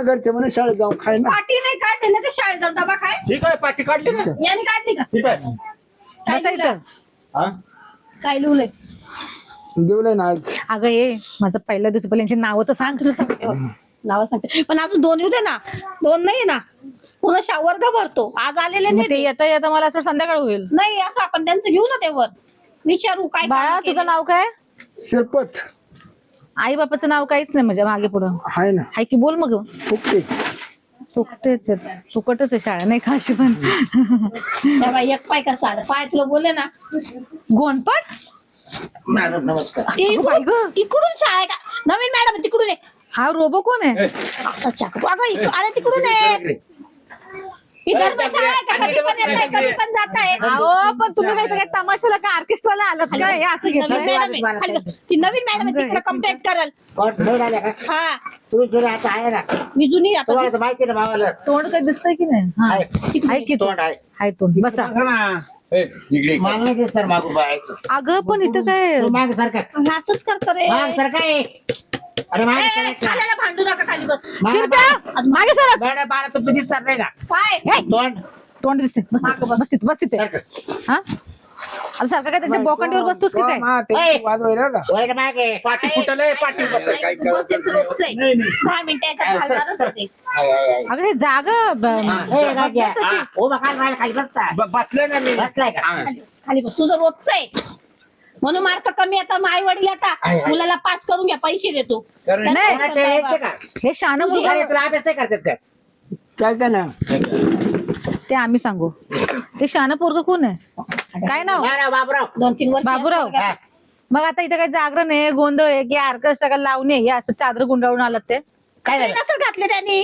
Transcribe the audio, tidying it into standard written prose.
घरचे म्हणे शाळेत जाऊन खाय ना. पाटी नाही काढली ना, शाळेत जाऊन डबा खाय. ठीक आहे पाठी काढली ना. यांनी काढली का? ठीक आहे. काय बसा लिहिलं? इथंच. हा? काय लिहलंय? देवलंय ना आज. अगं ये माझं पहिल्या दिवशी पहिले यांची नावं तर सांग. नाव सांगते पण अजून 2 येऊ दे ना. 2 नाही ना, पुन्हा वर्ग भरतो. आज आलेले मग नाही ते ते. येता येता मला असं संध्याकाळ होईल. नाही असं आपण त्यांचं घेऊ ना तेवर विचारू काय बाळा कामं तुझं केली. नाव काय? शिरपत आई बापाचं नाव काहीच नाही म्हणजे मागे पुढं आहे ना. हाय की बोल मग. फुकते. सुकटेच आहेत. सुकटच आहे शाळा नाही खाशी पण. त्या बाई एक पाय कसा आला पाय तुला बोलले ना. गोंडपाट मॅडम नमस्कार. अगं बाई गं. तिकडून शाळा आहे का? नवीन मॅडम तिकडून आहे. हा रोबो कोण आहे? असा चाकू अगं अरे तिकडून आहे. ही धर्मशाळा आहे का? कधी पण येत आहे, कधी पण जात आहे. अहो पण तुम्ही काही काय तमाशाला का ऑर्केस्ट्राला आलात का? हे असं नवीन घेतलंय. मॅडम आहे. खाली बस. ती नवीन मॅडम आहे तिकडे कंप्लेंट करेल. हा तुम्ही जुने आता आहे ना. मी जुनी आता तुम्हाला तर माहिती आहे ना भावाला. तोंड काही दिसतंय की नाही? हा. आहे की तोंड आहे. हाय तोंड. बसा. मला नाही दिसणार मागू बायचं. अगं पण इथं काय तू माग सारखं असंच करतो रे. माग सारखं आहे. अरे माग खाल्याला भांडू नका खाली बस. शिरप्या मागे सर. मॅडम बाळा तुम्ही दिसणार नाही ना. पाय तोंड तोंड दिसते. बस तिथे. हा आता सारखं काय त्यांच्या बोकांडीवर बसतोस की काय? वाजवायला का? वय ना मागे. पाठी फुटलंय पाठी बस येत रोजच आहे. 10 मिनिटं याच्यात घालणारच होते. अगं हे जागा बसण्यासाठी. उभा खाली राहिला खाली बसता. बसलाय ना मी. बसलाय का? खाली बस तुझं रोजच आहे म्हणून मार्क कमी येतात. आई वडील येतात मुलाला पास करून घ्या पैसे देतो. नाही कोणाचे यायचे का? हे शान मुलगा अरे तुला अभ्यास नाही करतात का? चालतं ना. ते आम्ही सांगू. ते शान पोरग कोण आहे? काय नाव? बाबराव. 2-3 वर्ष बाबूराव. मग आता इथे काही जागरण आहे, गोंधळ आहे की ऑर्केस्ट्रा लावणी आहे, हे असं चादर गुंडाळून आलात ते? काय झालं? नसेल घातले त्यांनी.